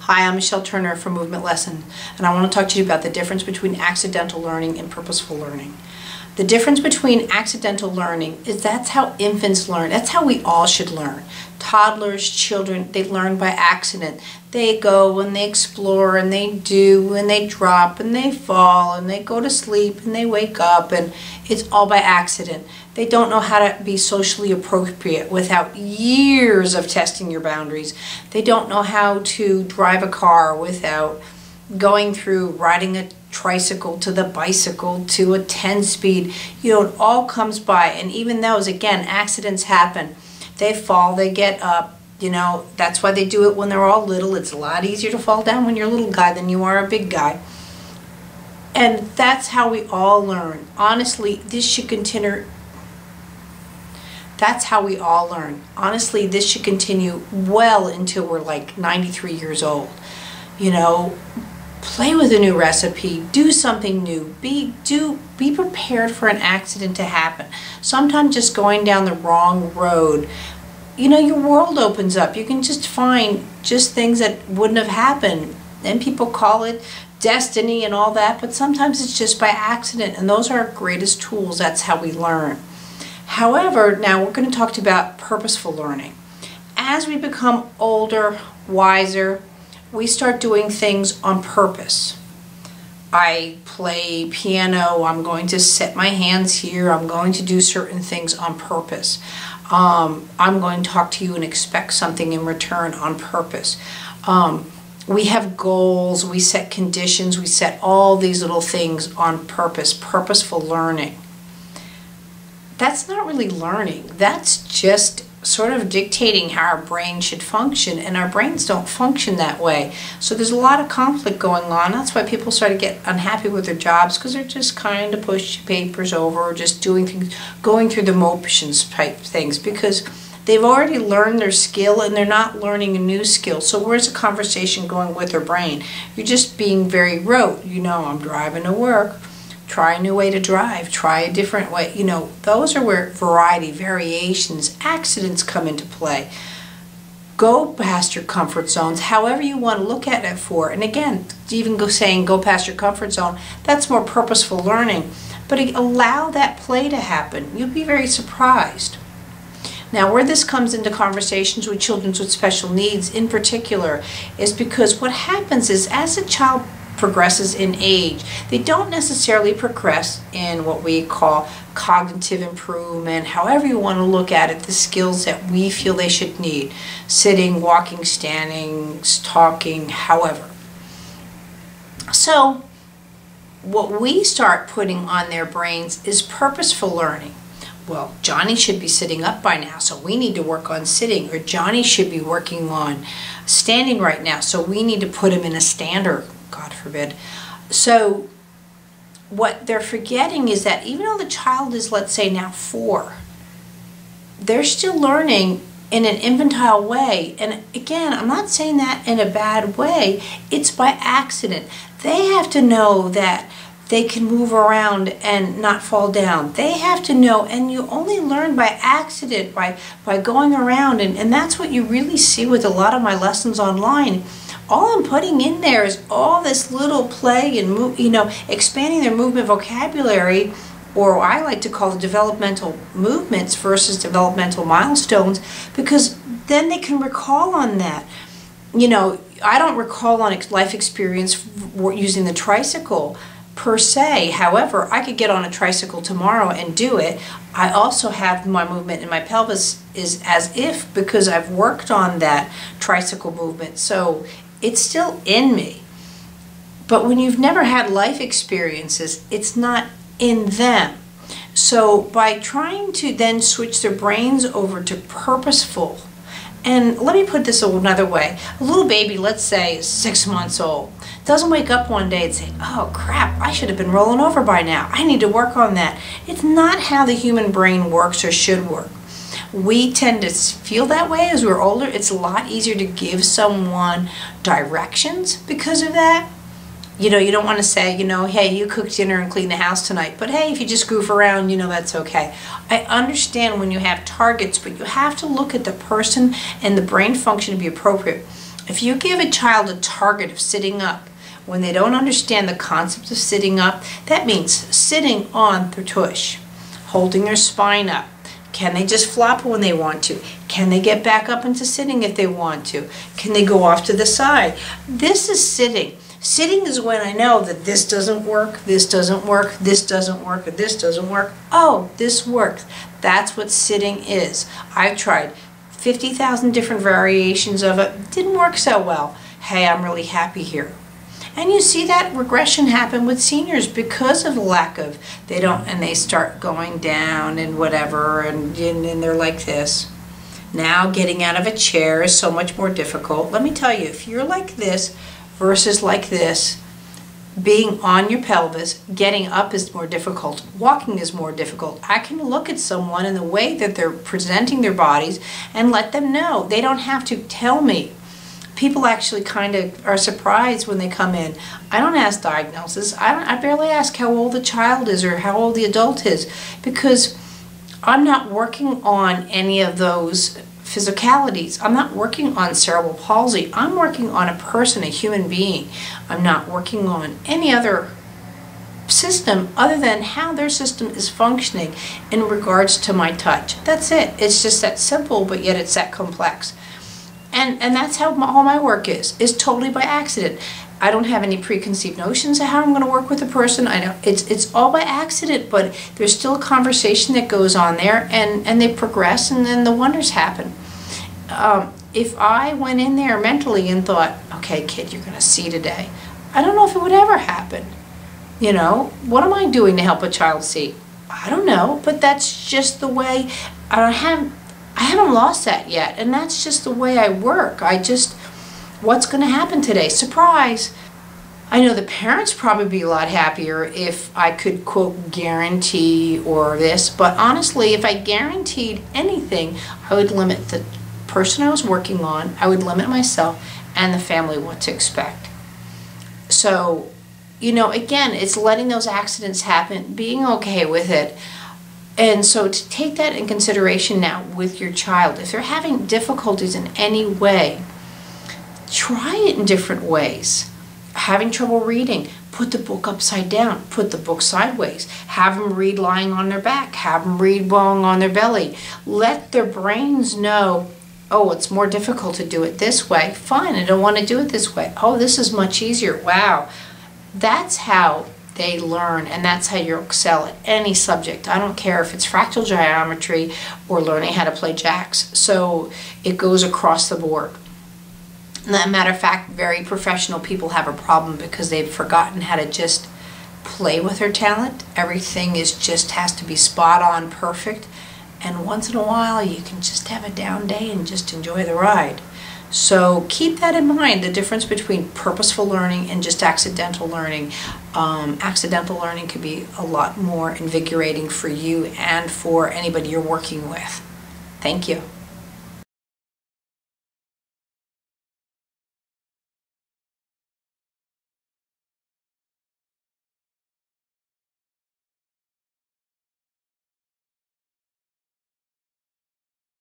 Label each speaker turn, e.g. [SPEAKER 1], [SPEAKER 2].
[SPEAKER 1] Hi, I'm Michelle Turner from Movement Lesson, and I want to talk to you about the difference between accidental learning and purposeful learning. The difference between accidental learning is that's how infants learn. That's how we all should learn. Toddlers, children, they learn by accident. They go and they explore and they do and they drop and they fall and they go to sleep and they wake up, and it's all by accident. They don't know how to be socially appropriate without years of testing your boundaries. They don't know how to drive a car without going through riding a tricycle to the bicycle to a 10-speed. You know, it all comes by, and even those, again, accidents happen. They fall, they get up. You know, that's why they do it when they're all little. It's a lot easier to fall down when you're a little guy than you are a big guy. And that's how we all learn. Honestly, this should continue. That's how we all learn. Honestly, this should continue well until we're like 93 years old. You know, play with a new recipe, do something new, be prepared for an accident to happen. Sometimes just going down the wrong road, you know, your world opens up. You can just find just things that wouldn't have happened. And people call it destiny and all that, but sometimes it's just by accident, and those are our greatest tools. That's how we learn. However, now we're going to talk about purposeful learning. As we become older, wiser, we start doing things on purpose. I play piano, I'm going to set my hands here, I'm going to do certain things on purpose. I'm going to talk to you and expect something in return on purpose. We have goals, we set conditions, we set all these little things on purpose, purposeful learning. That's not really learning, that's just sort of dictating how our brain should function, and our brains don't function that way. So there's a lot of conflict going on. That's why people start to get unhappy with their jobs, because they're just kind of pushing papers over or just doing things, going through the motions type things, because they've already learned their skill and they're not learning a new skill. So where's the conversation going with their brain? You're just being very rote. You know, I'm driving to work. Try a new way to drive, try a different way. You know, those are where variety, variations, accidents come into play. Go past your comfort zones, however you want to look at it for. And again, even saying go past your comfort zone, that's more purposeful learning. But allow that play to happen. You'll be very surprised. Now, where this comes into conversations with children with special needs in particular is because what happens is as a child progresses in age, they don't necessarily progress in what we call cognitive improvement, however you want to look at it, the skills that we feel they should need, sitting, walking, standing, talking, however. So what we start putting on their brains is purposeful learning. Well, Johnny should be sitting up by now, so we need to work on sitting, or Johnny should be working on standing right now, so we need to put him in a stander, God forbid. So what they're forgetting is that even though the child is, let's say, now 4, they're still learning in an infantile way. And again, I'm not saying that in a bad way. It's by accident. They have to know that they can move around and not fall down. They have to know, and you only learn by accident, by going around, and that's what you really see with a lot of my lessons online. All I'm putting in there is all this little play and you know, expanding their movement vocabulary, or I like to call it developmental movements versus developmental milestones, because then they can recall on that. You know, I don't recall on life experience using the tricycle per se. However, I could get on a tricycle tomorrow and do it. I also have my movement in my pelvis is as if, because I've worked on that tricycle movement. So it's still in me. But when you've never had life experiences, it's not in them. So by trying to then switch their brains over to purposeful, and let me put this another way. A little baby, let's say, is 6 months old, doesn't wake up one day and say, oh crap, I should have been rolling over by now. I need to work on that. It's not how the human brain works or should work. We tend to feel that way as we're older. It's a lot easier to give someone directions because of that. You know, you don't want to say, you know, hey, you cook dinner and clean the house tonight, but hey, if you just goof around, you know, that's okay. I understand when you have targets, but you have to look at the person and the brain function to be appropriate. If you give a child a target of sitting up, when they don't understand the concept of sitting up, that means sitting on their tush, holding their spine up. Can they just flop when they want to? Can they get back up into sitting if they want to? Can they go off to the side? This is sitting. Sitting is when I know that this doesn't work, this doesn't work, this doesn't work, or this doesn't work. Oh, this works. That's what sitting is. I've tried 50,000 different variations of it. Didn't work so well. Hey, I'm really happy here. And you see that regression happen with seniors because of the lack of, and they start going down and whatever, and they're like this. Now getting out of a chair is so much more difficult. Let me tell you, if you're like this versus like this, being on your pelvis, getting up is more difficult. Walking is more difficult. I can look at someone in the way that they're presenting their bodies and let them know. They don't have to tell me. People actually kind of are surprised when they come in. I don't ask diagnosis. I barely ask how old the child is or how old the adult is, because I'm not working on any of those physicalities. I'm not working on cerebral palsy. I'm working on a person, a human being. I'm not working on any other system other than how their system is functioning in regards to my touch. That's it. It's just that simple, but yet it's that complex. And that's how all my work is totally by accident. I don't have any preconceived notions of how I'm going to work with a person. I know it's all by accident, but there's still a conversation that goes on there, and they progress, and then the wonders happen. If I went in there mentally and thought, okay, kid, you're going to see today, I don't know if it would ever happen. You know, what am I doing to help a child see? I don't know, but that's just the way. I haven't lost that yet, and that's just the way I work. What's going to happen today? Surprise! I know the parents probably be a lot happier if I could, quote, guarantee or this, but honestly, if I guaranteed anything, I would limit the person I was working on, I would limit myself and the family what to expect. So, you know, again, it's letting those accidents happen, being okay with it. And so to take that in consideration now with your child, if they're having difficulties in any way, try it in different ways. Having trouble reading, put the book upside down, put the book sideways, have them read lying on their back, have them read lying on their belly. Let their brains know, oh, it's more difficult to do it this way. Fine, I don't want to do it this way. Oh, this is much easier. Wow. That's how they learn, and that's how you excel at any subject. I don't care if it's fractal geometry or learning how to play jacks. So it goes across the board. And as a matter of fact, very professional people have a problem because they've forgotten how to just play with their talent. Everything has to be spot on, perfect. And once in a while, you can just have a down day and just enjoy the ride. So keep that in mind, the difference between purposeful learning and just accidental learning. Accidental learning could be a lot more invigorating for you and for anybody you're working with. Thank you.